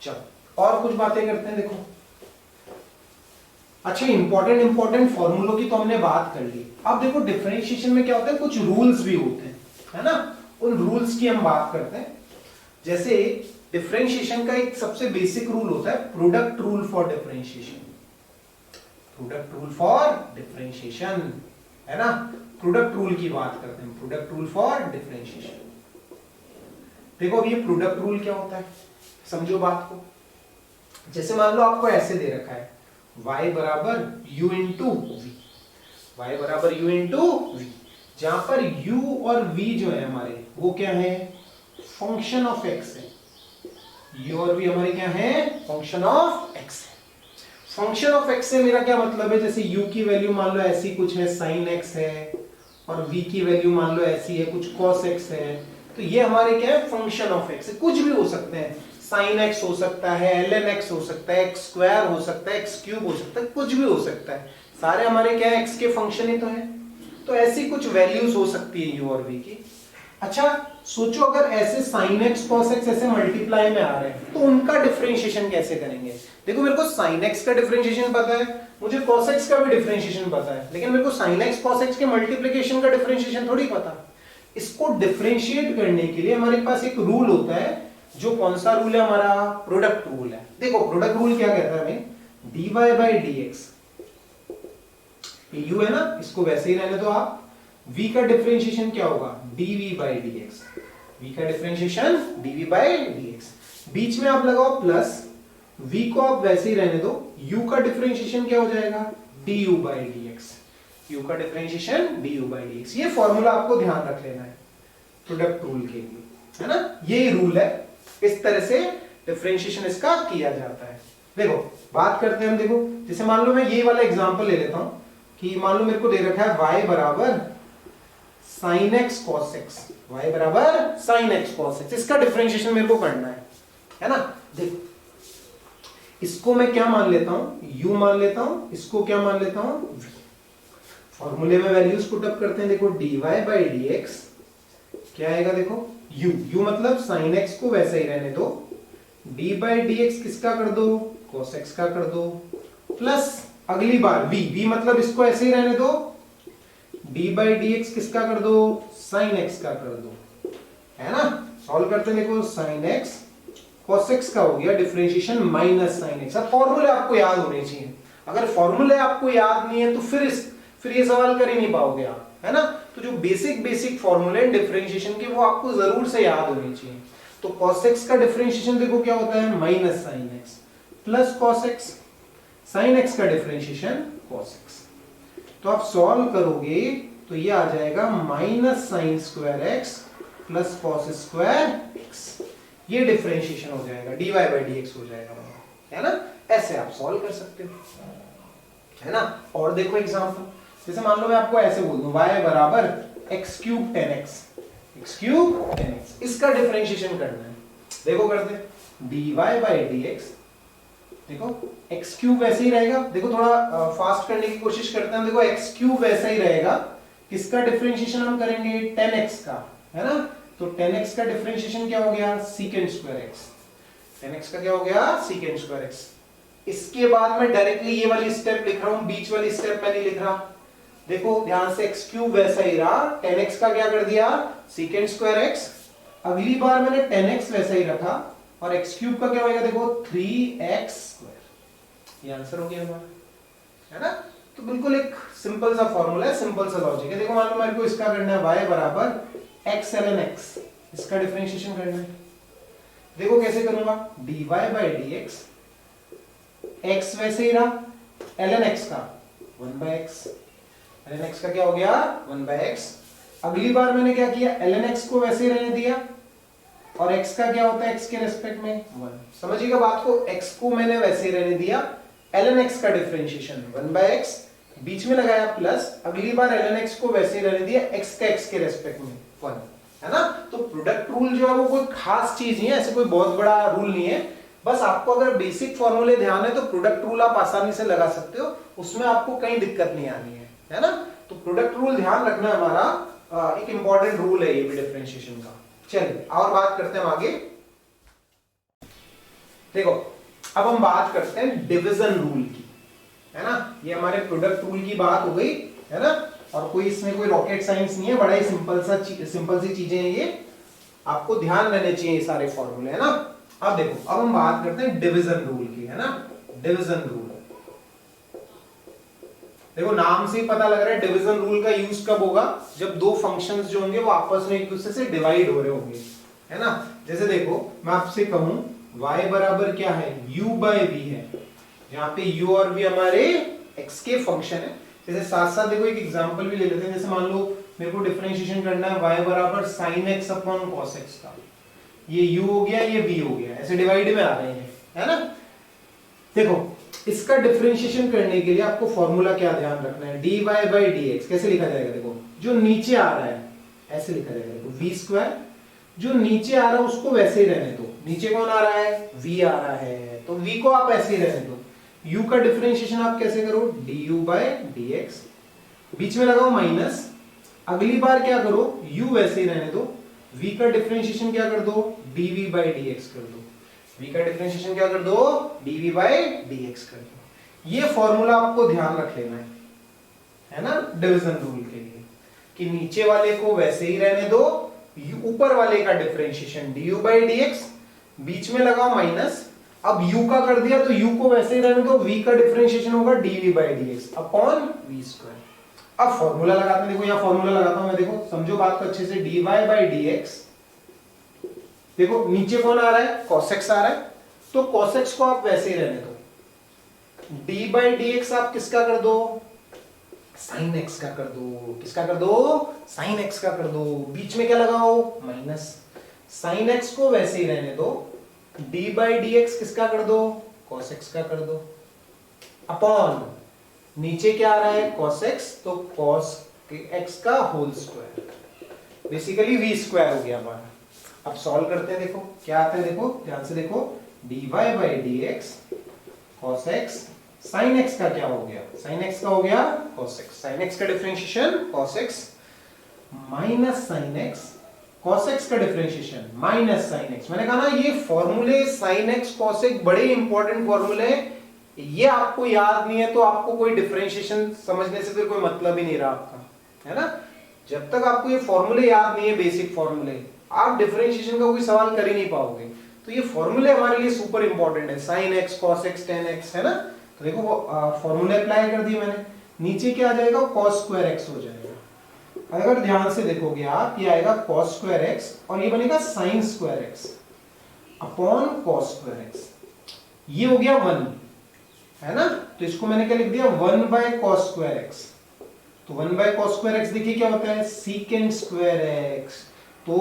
चलो और कुछ बातें करते हैं। देखो अच्छा, इंपॉर्टेंट फॉर्मूलों की तो हमने बात कर ली। अब देखो डिफरेंशिएशन में क्या होता है, कुछ रूल्स भी होते हैं, है ना। उन रूल्स की हम बात करते हैं। जैसे डिफरेंशिएशन का एक सबसे बेसिक रूल होता है product rule for differentiation. Product rule for differentiation, है ना। प्रोडक्ट रूल की बात करते हैं, प्रोडक्ट रूल फॉर डिफरेंशिएशन। देखो अब ये प्रोडक्ट रूल क्या होता है, समझो बात को। जैसे मान लो आपको ऐसे दे रखा है y बराबर u इंटू वी, y बराबर u इंटू वी, जहां पर u और v जो है हमारे वो क्या है, फंक्शन ऑफ x है। u और v हमारे क्या है, फंक्शन ऑफ x है। फंक्शन ऑफ x से मेरा क्या मतलब है, जैसे u की वैल्यू मान लो ऐसी कुछ है sin x है, और v की वैल्यू मान लो ऐसी है कुछ cos x है। तो ये हमारे क्या है, फंक्शन ऑफ x। कुछ भी हो सकते हैं, sin x हो सकता है, ln x हो सकता है, x स्क्वायर हो सकता है, x क्यूब हो सकता है, कुछ भी हो सकता है। सारे हमारे क्या है, x के फंक्शन ही तो है। तो ऐसी कुछ वैल्यूज हो सकती है u और v की। अच्छा सोचो अगर ऐसे sin x cos x ऐसे मल्टीप्लाई में आ रहे हैं तो उनका डिफरेंशिएशन कैसे करेंगे। देखो मेरे को sin x का डिफरेंशिएशन पता है, मुझे cos x का भी डिफरेंशिएशन पता है, लेकिन मेरे को sin x cos x के मल्टीप्लिकेशन का डिफरेंशिएशन थोड़ी पता। इसको डिफरेंशिएट करने के लिए हमारे पास एक रूल होता है, जो कौन सा रूल है हमारा, प्रोडक्ट रूल है। देखो प्रोडक्ट रूल क्या कहता है हमें, dy by dx, ये u है ना, इसको वैसे ही रहने दो आप। v का डिफरेंशिएशन क्या होगा, dv by dx, v का डिफरेंशिएशन dv by dx। बीच में आप लगाओ प्लस, v को आप वैसे ही रहने दो, u का डिफरेंशिएशन क्या हो जाएगा, du by dx, u का डिफरेंशिएशन du by dx। ये फॉर्मूला आपको ध्यान रख लेना है प्रोडक्ट रूल के लिए, है ना। ये रूल है, इस तरह से डिफरेंशिएशन इसका किया जाता है। देखो बात करते हैं हम। देखो जैसे मान लो मैं ये वाला एग्जांपल ले लेता हूं कि मान लो मेरे को दे रखा है y बराबर sin x cos x, y बराबर sin x cos x, इसका डिफरेंशिएशन मेरे को करना है ना। देखो इसको मैं क्या मान लेता हूं, u मान लेता हूं, इसको क्या मान लेता हूं, v। फॉर्मूले में वैल्यूज पुट अप करते हैं। देखो dy by dx क्या आएगा, देखो u मतलब sin x को वैसे ही रहने दो, d by dx किसका कर दो, cos x का कर दो, प्लस अगली बार v मतलब इसको ऐसे ही रहने दो, d by dx किसका कर दो, sin x का कर दो, है ना। सॉल्व करते हैं। देखो sin x cos x का हो गया डिफरेंशिएशन माइनस sin x। अब फॉर्मूले आपको याद होने चाहिए, अगर फॉर्मूले आपको याद नहीं है तो फिर ये सवाल कर ही नहीं पाओगे आप, है ना। तो जो बेसिक फॉर्मूले डिफरेंशिएशन के वो आपको जरूर से याद होने चाहिए। तो cos x का डिफरेंशिएशन देखो क्या होता है, minus sine x plus cos x, sine x का डिफरेंशिएशन cos x। तो आप सॉल्व करोगे तो ये आ जाएगा minus sine square x plus cos square x, ये डिफरेंशिएशन हो जाएगा, dy बाई dx हो जाएगा, है ना। ऐसे आप सॉल्व कर सकते हो, है ना। और देखो एग्जांपल, जैसे मान लो मैं आपको ऐसे बोल दूं y बराबर x cube 10x, x cube 10x, इसका डिफरेंशिएशन करना है। देखो करते, dy बाई dx, देखो x क्यूब वैसे ही रहेगा, देखो थोड़ा फास्ट करने की कोशिश करते हैं, देखो x क्यूब वैसा ही रहेगा, किसका डिफरेंशिएशन हम करेंगे, 10x का, है ना। तो 10x का डिफरेंशिएशन क्या हो गया, सीकेंट स्क्वायर x, 10x का क्या हो गया, सीकेंट स्क्वायर x। इसके बाद मैं डायरेक्टली ये वाली स्टेप लिख रहा हूं, बीच वाली स्टेप मैं नहीं लिख रहा। देखो ध्यान से, x क्यूब वैसा ही रहा, 10x का क्या कर दिया, सीकेंट स्क्वायर x। अगली बार मैंने 10x वैसा ही रखा और x क्यूब का क्या होगा, देखो 3x स्क्वायर, ये आंसर हो गया हमारा, है ना। तो बिल्कुल एक सिंपल सा फॉर्मूला है, सिंपल सा लॉजिक है। देखो मान लो मेरे को इसका करना है y बराबर x ln x, इसका डिफरेंशिएशन करना है। देखो कैसे करूंगा, dy बाई dx, x वैसे ही रहा, ln x का 1/x, ln x का क्या हो गया, 1/x। अगली बार मैंने क्या किया, ln x को वैसे ही रहने दिया और x का क्या होता है, x के रेस्पेक्ट में 1। समझिएगा बात को, x को मैंने वैसे ही रहने दिया, ln x का डिफरेंशिएशन 1/x, बीच में लगाया प्लस, अगली बार ln x को वैसे ही रहने दिया, x का x के रेस्पेक्ट में 1, है ना। तो प्रोडक्ट रूल जो है वो कोई खास चीज नहीं है, ऐसे कोई बहुत बड़ा रूल नहीं है, बस आपको अगर बेसिक फॉर्मूले ध्यान है तो प्रोडक्ट रूल आप आसानी से लगा सकते हो, उसमें आपको कहीं दिक्कत नहीं आनी है ना। तो प्रोडक्ट रूल ध्यान रखना हमारा एक इंपॉर्टेंट रूल है ये भी डिफरेंशिएशन का। चलिए और बात करते हैं आगे। देखो अब हम बात करते हैं डिवीजन रूल की, है ना। ये हमारे प्रोडक्ट रूल की बात हो गई, है ना। और कोई इसमें कोई रॉकेट साइंस नहीं है, बड़ा ही सिंपल सी चीजें हैं ये, आपको ध्यान रहने चाहिए ये सारे फॉर्मूले, है ना। अब देखो अब हम बात करते हैं डिवीजन रूल की, है ना। डिवीजन रूल, देखो नाम से ही पता लग रहा है डिवीजन रूल का यूज कब होगा, जब दो फंक्शंस जो होंगे वो आपस में एक दूसरे से डिवाइड हो रहे होंगे, है ना। जैसे देखो मैं आपसे कहूं y बराबर क्या है, u बाई v है, यहाँ पे u और v हमारे x के फंक्शन है। जैसे साथ साथ देखो एक एग्जांपल भी ले लेते हैं, जैसे मान लो मेरे को डिफरेंशिएशन करना है y बराबर sin x upon cos x का, ये u हो गया ये v हो गया, ऐसे डिवाइड में आ रहे हैं, है ना। देखो इसका डिफरेंशिएशन करने के लिए आपको फॉर्मूला क्या ध्यान रखना है, dy बाई dx कैसे लिखा जाएगा, देखो जो नीचे आ रहा है ऐसे लिखा जाएगा, देखो v स्क्वायर, जो नीचे आ रहा है उसको वैसे ही रहने दो, नीचे कौन आ रहा है, v आ रहा है, तो v को आप ऐसे ही रहने दो। u का डिफरेंशिएशन आप कैसे करो, du बाई dx, बीच में लगाओ माइनस, अगली बार क्या करो, u वैसे ही रहने दो, v का डिफरेंशिएशन क्या कर दो, dv बाई dx कर दो, v का डिफरेंशिएशन क्या कर दो, dv बाई dx कर दो। ये फॉर्मूला आपको ध्यान रख लेना है ना, डिवीजन रूल के लिए, कि नीचे वाले को वैसे ही रहने दो, ऊपर वाले का डिफरेंशिएशन du बाई dx, बीच में लगाओ माइनस, अब u का कर दिया तो u को वैसे ही रहने दो, v का डिफरेंशिएशन होगा dv by dx upon v square. अब फॉर्मूला लगाते हैं, देखो यहाँ फॉर्मूला लगाता हूं मैं, देखो समझो बात को अच्छे से, dy बाई dx, देखो नीचे कौन आ रहा है, cos x आ रहा है, तो cos x को आप वैसे ही रहने दो, d बाई dx आप किसका कर दो, sin x का कर दो, किसका कर दो, sin x का कर दो, बीच में क्या लगाओ माइनस, sin x को वैसे ही रहने दो, d बाई dx किसका कर दो, cos x का कर दो, अपॉन नीचे क्या आ रहा है cos x, तो cos x का whole square, basically v square हो गया हमारा। अब सॉल्व करते हैं, देखो क्या आता है, देखो ध्यान से देखो, dy by dx cos x, sin x का क्या हो गया, sin x का हो गया cos x, sin x का differentiation cos x minus sin x, cos x का डिफरेंशिएशन माइनस sin x। मैंने कहा ना ये फॉर्मूले sin x cos x बड़े इंपॉर्टेंट फॉर्मूले हैं, ये आपको याद नहीं है तो आपको कोई डिफरेंशिएशन समझने से फिर कोई मतलब ही नहीं रहा आपका, है ना। जब तक आपको ये फॉर्मूले याद नहीं है, बेसिक फॉर्मूले, आप डिफरेंशिएशन का कोई सवाल कर ही नहीं पाओगे। तो ये फॉर्मूले हमारे लिए सुपर इंपॉर्टेंट है, sin x cos x tan x, है ना। तो देखो वो फॉर्मूले अप्लाई कर दिए मैंने, नीचे क्या आ जाएगा, cos स्क्वायर x हो जाएगा। अगर ध्यान से देखोगे आप, ये आएगा cos स्क्वायर x और ये बनेगा sin square x, upon cos square x। ये हो गया 1, है ना, तो इसको मैंने क्या लिख दिया 1 बाय cos स्क्वायर x। तो 1 बाय cos स्क्वायर x देखिए क्या होता है secant स्क्वायर x। तो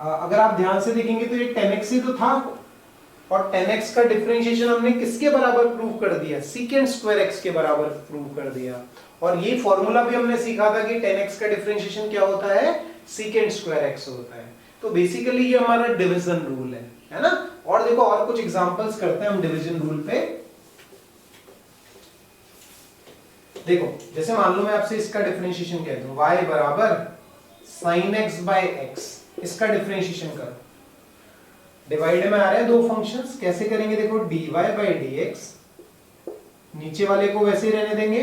अगर आप ध्यान से देखेंगे तो ये 10x ही तो था, और 10x का डिफरेंशिएशन हमने किसके बराबर प्रूव कर दिया, secant स्क्वायर x के बराबर प्रूव कर दिया। और ये फॉर्मूला भी हमने सीखा था कि 10x का डिफरेंशिएशन क्या होता है, secant स्क्वायर x होता है। तो बेसिकली ये हमारा डिवीजन रूल है ना। और देखो और कुछ एग्जांपल्स करते हैं हम डिवीजन रूल पे। देखो जैसे मान लो मैं आपसे इसका डिफरेंशिएशन कह दूं y बराबर sin x बाय x, इसका डिफरेंशिएशन करो। डिवाइड में आ रहे हैं दो फंक्शंस, कैसे करेंगे देखो dy बाय dx, नीचे वाले को वैसे ही रहने देंगे,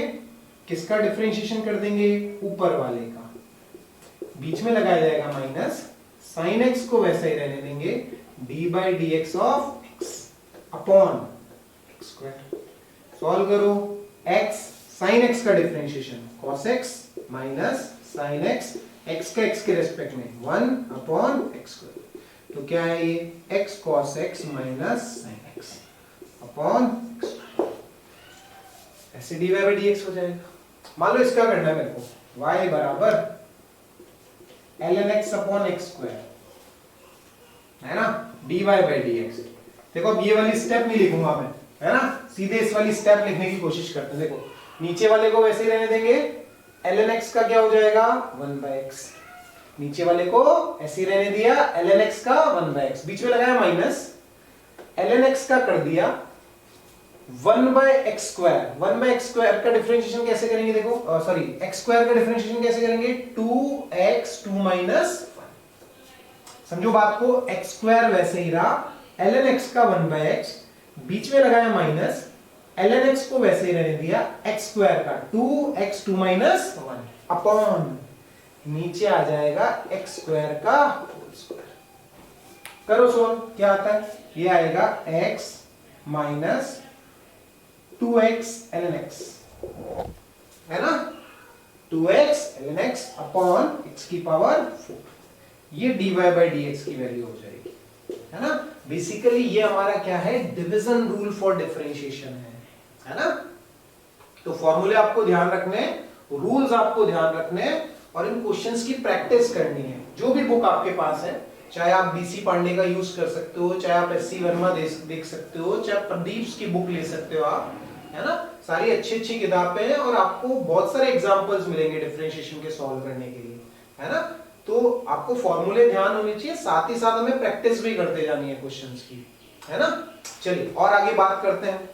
किसका डिफरेंशिएशन कर देंगे, ऊपर वाले का, बीच में लगाया जाएगा माइनस, sin x को वैसा ही रहने देंगे, d by dx of x upon x square. Solve करो, x sin x का differentiation cos x minus sin x, x का x के रेस्पेक्ट में 1 अपॉन x स्क्वायर। तो क्या है ये x cos x minus sin x upon x square, ऐसे dy बाय dx हो जाएगा। मान लो इसका करना है मेरे को, y बराबर ln x upon x square, है ना, dy बाय dx। देखो अब ये वाली स्टेप नहीं लिखूंगा मैं, है ना, सीधे इस वाली स्टेप लिखने की कोशिश करते हैं। देखो नीचे वाले को वैसे ही रहने देंगे, ln x का क्या हो जाएगा 1 बाय x, नीचे वाले को ऐसे ही रहने दिया, ln x का 1 बाय x, बीच में लगाया माइनस, ln x का कर दिया 1 by x square. 1 by x square का डिफरेंशिएशन कैसे करेंगे, देखो सॉरी x स्क्वायर का डिफरेंशिएशन कैसे करेंगे, 2x 2 माइनस 1। समझो बात को, x स्क्वायर वैसे ही रहा, ln x का 1 बाय x, बीच में लगाया माइनस, ln x को वैसे ही रहने दिया, x स्क्वायर का 2x 2 माइनस 1 अपॉन, नीचे आ जाएगा x स्क्वायर का होल स्क्वायर। करो सोल्व, क्या आता है, ये आएगा x minus 2x ln x, है ना, 2x ln x upon x की पावर 4। ये dy बाय dx की वैल्यू हो जाएगी, है ना। बेसिकली ये हमारा क्या है, डिवीजन रूल फॉर डिफरेंशिएशन है ना। तो फॉर्मूले आपको ध्यान रखने, रूल्स आपको ध्यान रखने, और इन क्वेश्चंस की प्रैक्टिस करनी है। जो भी बुक आपके पास है, चाहे आप बीसी पांडे का यूज कर सकते हो, चाहे आप एससी वर्मा देख सकते हो, चाहे प्रदीप की बुक ले सकते हो आप, है ना, सारी अच्छी अच्छी किताबें हैं और आपको बहुत सारे एग्जांपल्स मिलेंगे डिफरेंशिएशन के सॉल्व करने के लिए, है ना। तो आपको फॉर्मूले ध्यान होने चाहिए, साथ ही साथ हमें प्रैक्टिस भी करते जानी है क्वेश्चंस की, है ना। चलिए और आगे बात करते हैं।